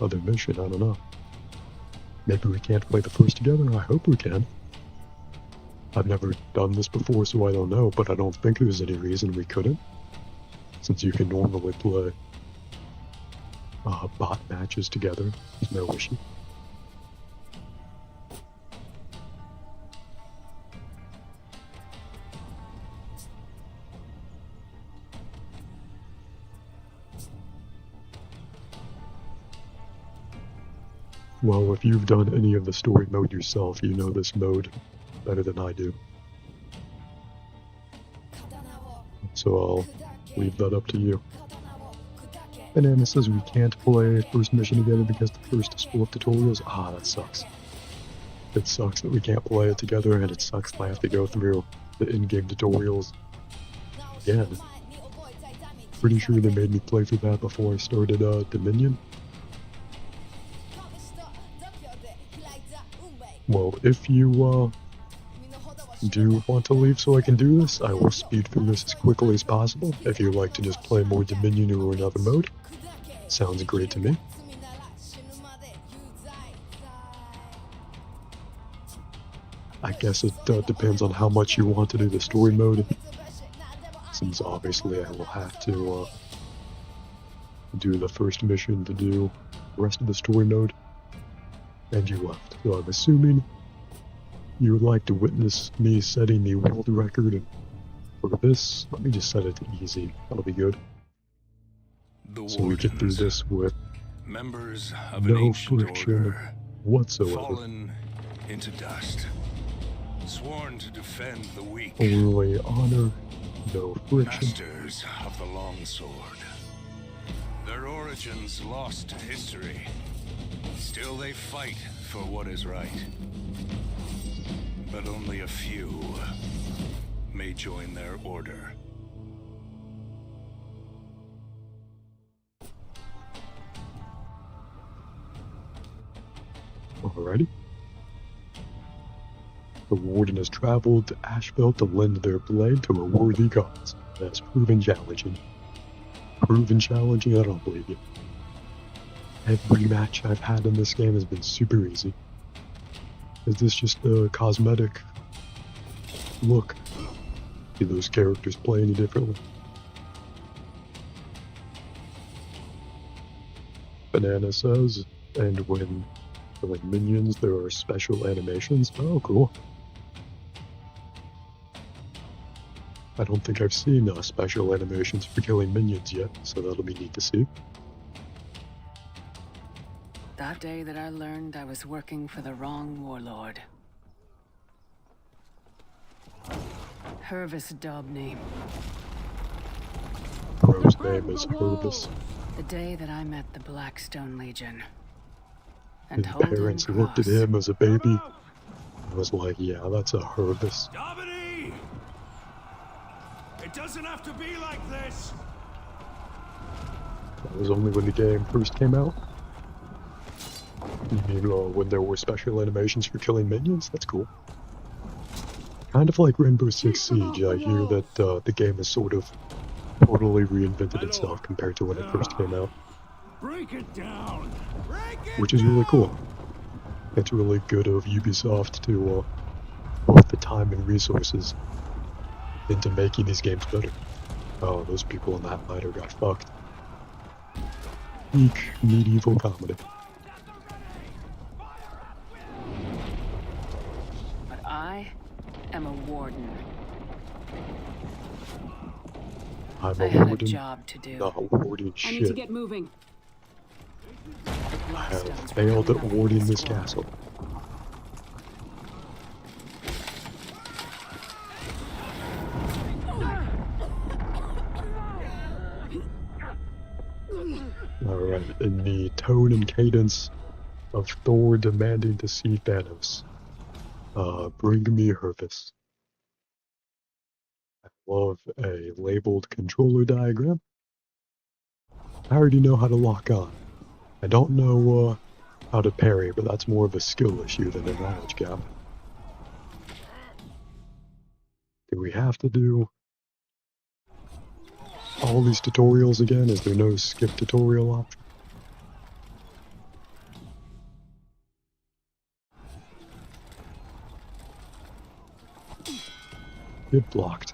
other mission. I don't know. Maybe we can't play the first together? I hope we can. I've never done this before, so I don't know, but I don't think there's any reason we couldn't. Since you can normally play bot matches together, there's no issue. Well, if you've done any of the story mode yourself, you know this mode better than I do. So I'll leave that up to you. Banana says we can't play first mission together because the first is full of tutorials. Ah, that sucks. It sucks that we can't play it together, and it sucks that I have to go through the in-game tutorials again. Pretty sure they made me play through that before I started Dominion. Well, if you do want to leave so I can do this, I will speed through this as quickly as possible. If you'd like to just play more Dominion or another mode, sounds great to me. I guess it depends on how much you want to do the story mode, since obviously I will have to do the first mission to do rest of the story mode, and you left. So I'm assuming you would like to witness me setting the world record for this. Let me just set it to easy. That'll be good. So we get through this with members of an no ancient friction order, whatsoever. fallen into dust, sworn to defend the weak, Only honor, no friction. masters of the long sword. Their origins lost to history. Still they fight for what is right. But only a few may join their order. Alrighty. The warden has traveled to Asheville to lend their blade to a worthy cause. That's proven challenging. Proven challenging, I don't believe you. Every match I've had in this game has been super easy. Is this just a cosmetic look? Do those characters play any differently? Banana says, and when killing minions there are special animations. Oh, cool. I don't think I've seen special animations for killing minions yet, so that'll be neat to see. That day that I learned I was working for the wrong warlord. Hervis Dobney. Bro's name is Hervis. The day that I met the Blackstone Legion. His And told him parents looked at cross. him as a baby and was like, yeah, that's a Hervis. Domini! It doesn't have to be like this! That was only when the game first came out. You mean when there were special animations for killing minions? That's cool. Kind of like Rainbow Six Siege, I hear that the game has sort of totally reinvented itself compared to when it first came out. Break it down! Break it Which is really cool. It's really good of Ubisoft to put the time and resources into making these games better. Oh, those people in that ladder got fucked. Peak medieval comedy. But I am a warden. I'm I a had a warden, job to do. not warding I need to shit. get moving. I have failed at warding this castle. Alright, in the tone and cadence of Thor demanding to see Thanos, bring me Hervis. I love a labeled controller diagram. I already know how to lock on. I don't know how to parry, but that's more of a skill issue than a knowledge gap. Do we have to do all these tutorials again? Is there no skip tutorial option? Get blocked.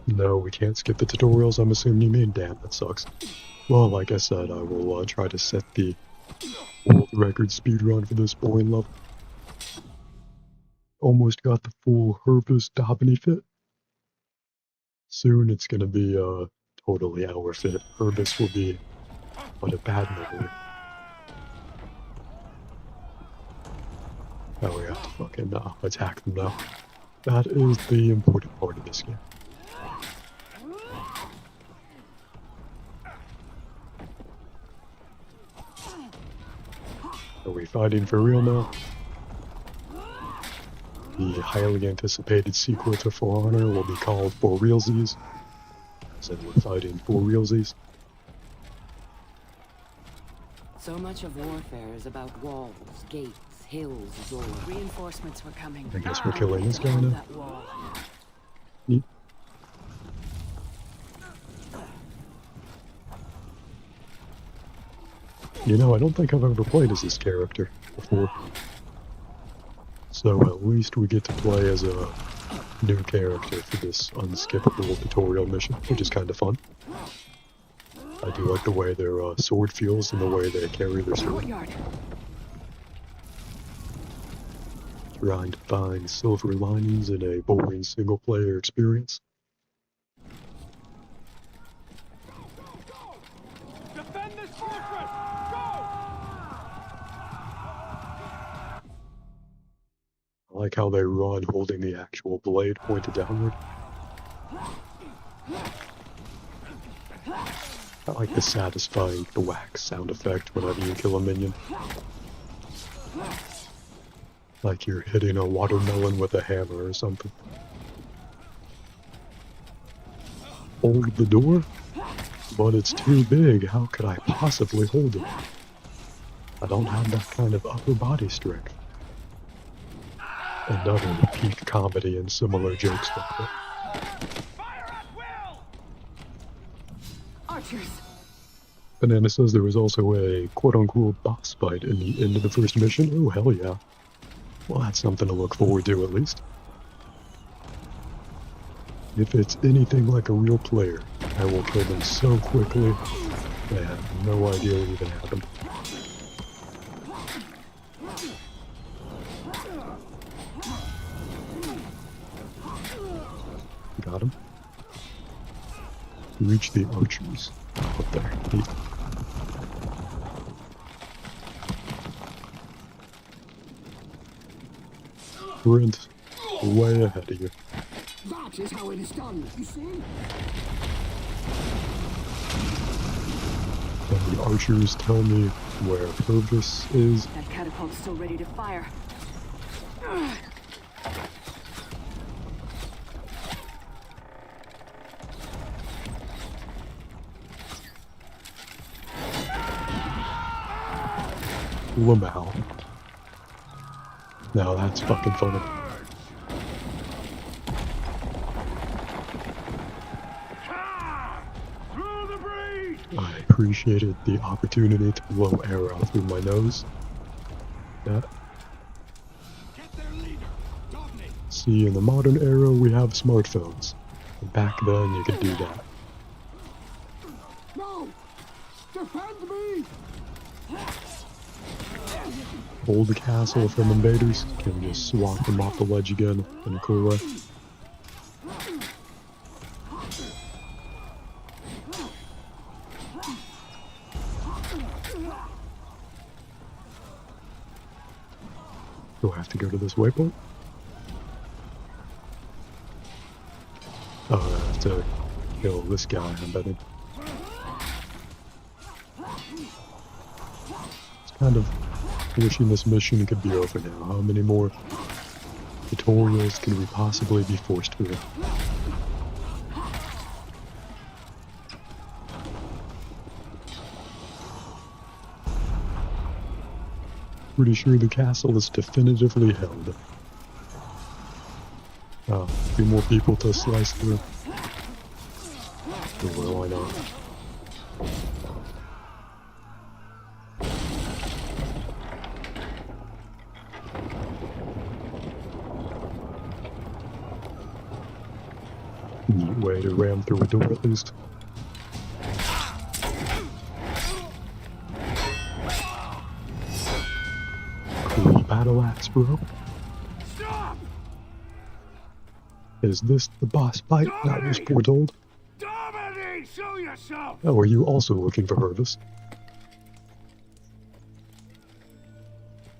No, we can't skip the tutorials, I'm assuming you mean. Damn, that sucks. Well, like I said, I will try to set the world record speedrun for this boring level. Almost got the full Hervis Dobney fit. Soon it's gonna be totally our fit. Hervis will be but a bad memory. Now we have to fucking attack them now. That is the important part of this game. Are we fighting for real now? The highly anticipated sequel to For Honor will be called For Realsies. So we're fighting for realsies. So much of warfare is about walls, gates, hills, doors. Reinforcements were coming. I guess we're killing this guy now. That wall. Neat. You know, I don't think I've ever played as this character before. So at least we get to play as a new character for this unskippable tutorial mission, which is kind of fun. I do like the way their sword feels and the way they carry their sword. Trying to find silver linings in a boring single-player experience. Defend this fortress! Go! I like how they run holding the actual blade pointed downward. I like the satisfying thwack sound effect whenever you kill a minion. Like you're hitting a watermelon with a hammer or something. Hold the door? But it's too big. How could I possibly hold it? I don't have that kind of upper body strength. Another peak comedy and similar jokes like that. Fire at will! Archers! Banana says there was also a quote-unquote boss fight in the end of the first mission. Oh, hell yeah. Well, that's something to look forward to, at least. If it's anything like a real player, I will kill them so quickly, I have no idea what even happened. Got him. Reach the archers. Up there. Neat. Sprint way ahead of you. That is how it is done, you see? And the archers tell me where Purvis is. That catapult's still ready to fire. Lamau. Now that's fucking funny. Through the breach! I appreciated the opportunity to blow arrow through my nose. Yeah. Get their leader! Dobney! See, in the modern era, we have smartphones. Back then, you could do that. No! Defend me! Hold the castle from invaders. Can just swat them off the ledge again in a cool way. Do I have to go to this waypoint? Oh, I have to kill this guy, I'm betting. It's kind of wishing this mission could be over now. How many more tutorials can we possibly be forced through? Pretty sure the castle is definitively held. Oh, a few more people to slice through. Well, why not? Neat way to ram through a door at least. Cool battle axe, bro. Stop! Is this the boss fight that was foretold? Dominic, show yourself! Oh, are you also looking for Hervis?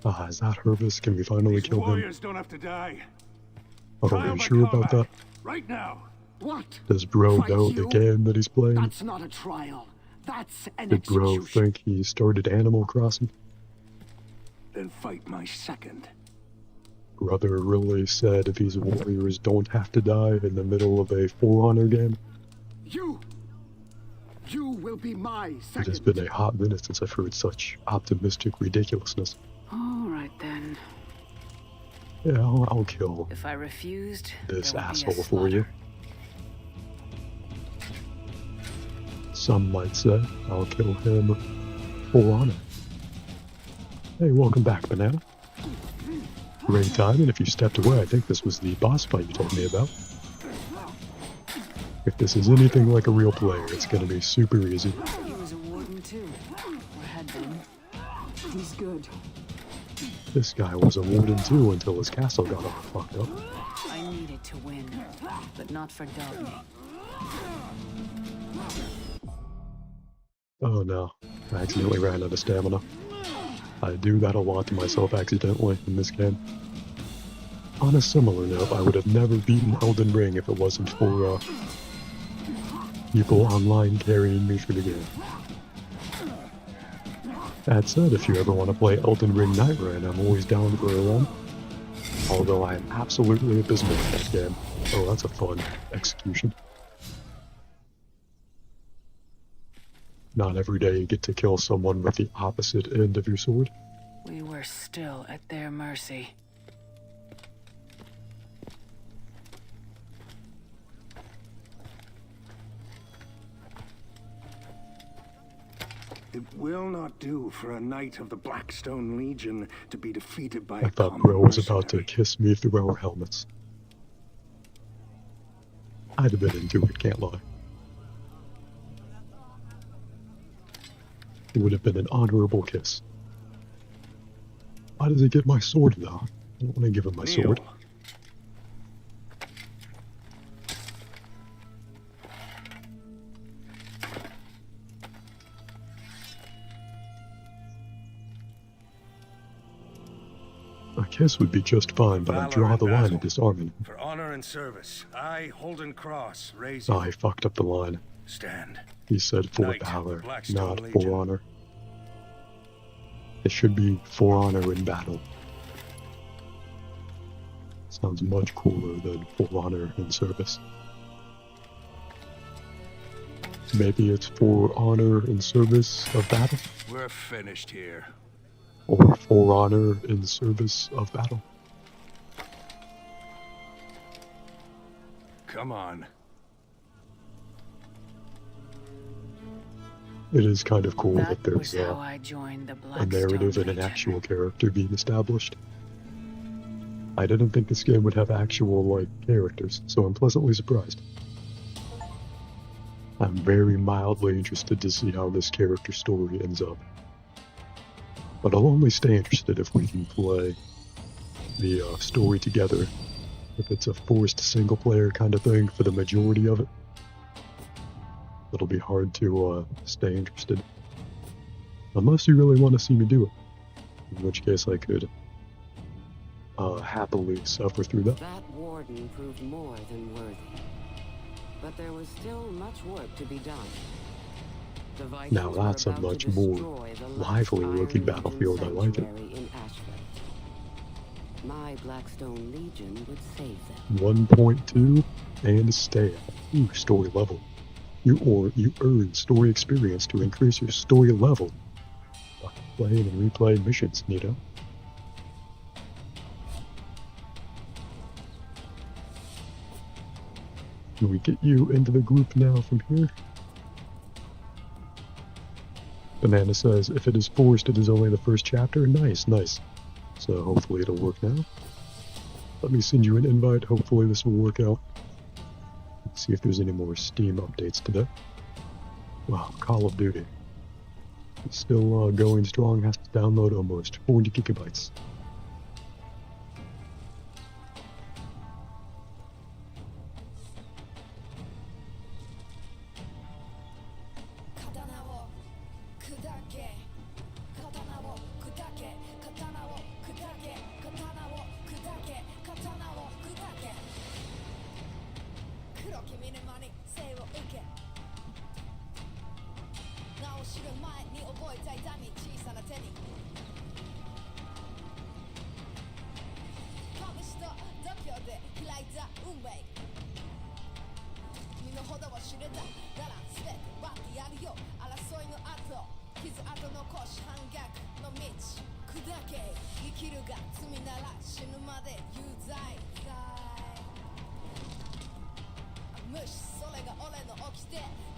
Ah, is that Hervis? Can we finally These kill him? warriors don't have to die. Oh, are Trial you by sure about that? combat, right now. What? Does bro Fight know you? the game that he's playing? That's not a trial. That's an Did bro execution. think he started Animal Crossing? Then fight my second. Brother really said if these warriors don't have to die in the middle of a For Honor game? You will be my It second. has been a hot minute since I've heard such optimistic ridiculousness. All right then. Yeah, I'll kill If I refused, this there would be a asshole for you. slaughter. Some might say I'll kill him For Honor. Hey, welcome back, Banana. Great timing. If you stepped away, I think this was the boss fight you told me about. If this is anything like a real player, it's gonna be super easy. He was a warden too, or had been. He's good. This guy was a warden too until his castle got all fucked up. I needed to win, but not for Dogme. Oh no, I accidentally ran out of stamina. I do that a lot to myself accidentally in this game. On a similar note, I would have never beaten Elden Ring if it wasn't for people online carrying me through the game. That said, if you ever want to play Elden Ring Night Rain, I'm always down for a run. Although I am absolutely abysmal at that game. Oh, that's a fun execution. Not every day you get to kill someone with the opposite end of your sword. We were still at their mercy. It will not do for a knight of the Blackstone Legion to be defeated by I a thought common Bro was about to mercenary. kiss me through our helmets. I'd have been into it, can't lie. It would have been an honorable kiss. Why does he get my sword though? I don't want to give him my sword. Kneel. A kiss would be just fine, but I Valor draw in the line battle. at disarming. For honor and service, I, Holden Cross, raise Oh, you. I fucked up the line. Stand. He said for Knight of the valor, Blackstone not Legion. for honor. It should be for honor in battle. Sounds much cooler than for honor in service. Maybe it's for honor in service of battle, We're finished here. or for honor in service of battle. Come on. It is kind of cool that That was there's how I joined the a Blackstone narrative and an Legion. actual character being established. I didn't think this game would have actual, like, characters, so I'm pleasantly surprised. I'm very mildly interested to see how this character story ends up. But I'll only stay interested if we can play the story together. If it's a forced single-player kind of thing for the majority of it, it'll be hard to stay interested. Unless you really want to see me do it. In which case I could happily suffer through that. That warden proved more than worthy. But there was still much work to be done. The Vikings Now were that's a about to much more destroy the last lively looking Iron battlefield. I Legion like it. sanctuary in Ashford. My Blackstone Legion would save them. 1.2 and stay at story level. You earn story experience to increase your story level by playing and replaying missions, Nito. Can we get you into the group now from here? Banana says, if it is forced, it is only the first chapter. Nice, nice. So hopefully it'll work now. Let me send you an invite. Hopefully this will work out. Let's see if there's any more Steam updates today. Wow, Call of Duty. It's still going strong. Has to download almost 40 gigabytes.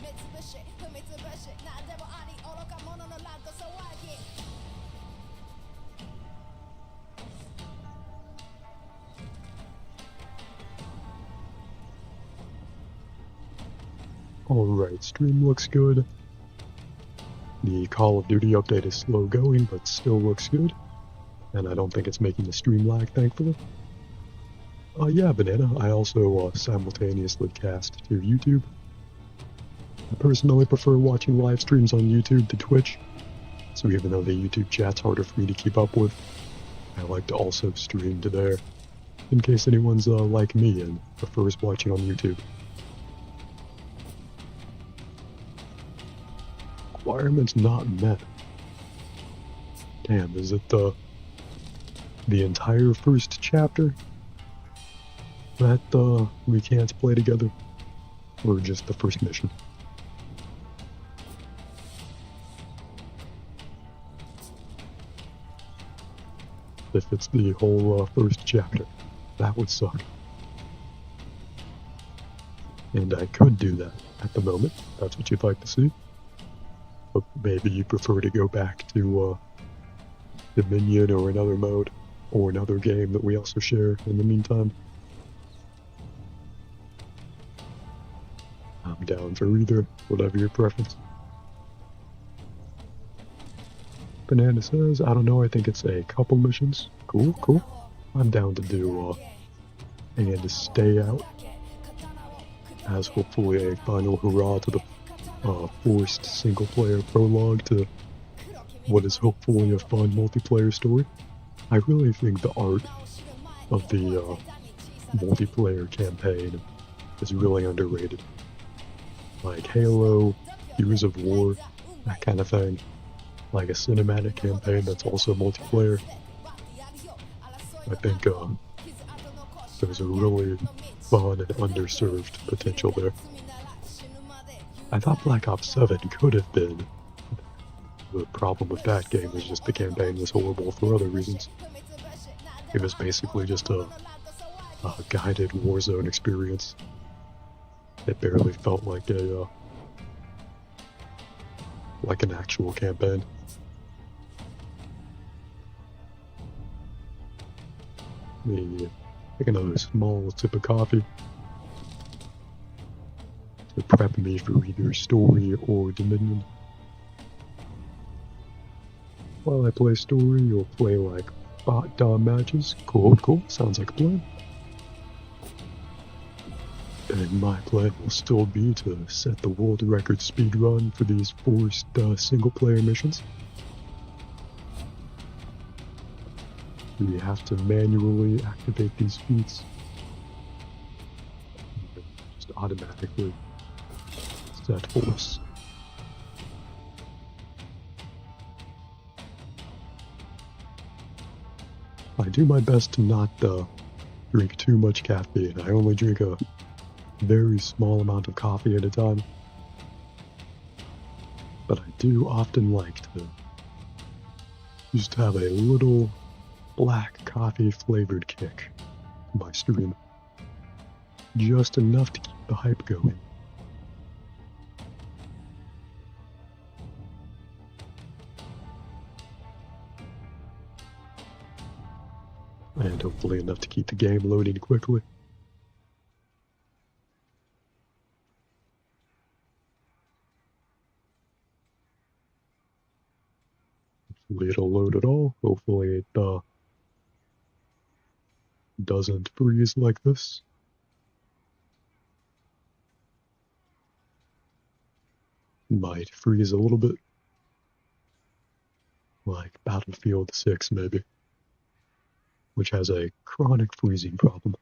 Mitsubishi, Mitsubishi, 何でもあり愚か者のランド、so I Alright, stream looks good. The Call of Duty update is slow going, but still looks good. And I don't think it's making the stream lag, thankfully. Yeah, Banana, I also simultaneously cast to YouTube. I personally prefer watching live streams on YouTube to Twitch, so even though the YouTube chat's harder for me to keep up with, I like to also stream to there, in case anyone's like me and prefers watching on YouTube. Requirements not met. Damn, is it the entire first chapter that we can't play together? Or just the first mission? If it's the whole first chapter, that would suck. And I could do that at the moment, that's what you'd like to see. But maybe you prefer to go back to Dominion or another mode, or another game that we also share in the meantime. I'm down for either, whatever your preference. Banana says, I don't know, I think it's a couple missions. Cool, cool. I'm down to do, and to stay out, as hopefully a final hurrah to the forced single-player prologue to what is hopefully a fun multiplayer story. I really think the art of the multiplayer campaign is really underrated. Like Halo, Gears of War, that kind of thing. Like a cinematic campaign that's also multiplayer. I think there's a really fun and underserved potential there. I thought Black Ops 7 could have been. The problem with that game was just the campaign was horrible for other reasons. It was basically just a guided Warzone experience. It barely felt like a like an actual campaign. Me take another small sip of coffee to prep me for either story or Dominion. While I play story, you'll play like bot dom matches. Cool, cool. Sounds like a plan. And my plan will still be to set the world record speed run for these forced single-player missions. We have to manually activate these feats. Just automatically set force. I do my best to not drink too much caffeine. I only drink a very small amount of coffee at a time. But I do often like to just have a little black coffee flavored kick to my stream. Just enough to keep the hype going. And hopefully enough to keep the game loading quickly. Hopefully it'll load at all. Hopefully it doesn't freeze like this. Might freeze a little bit. Like Battlefield 6 maybe. Which has a chronic freezing problem.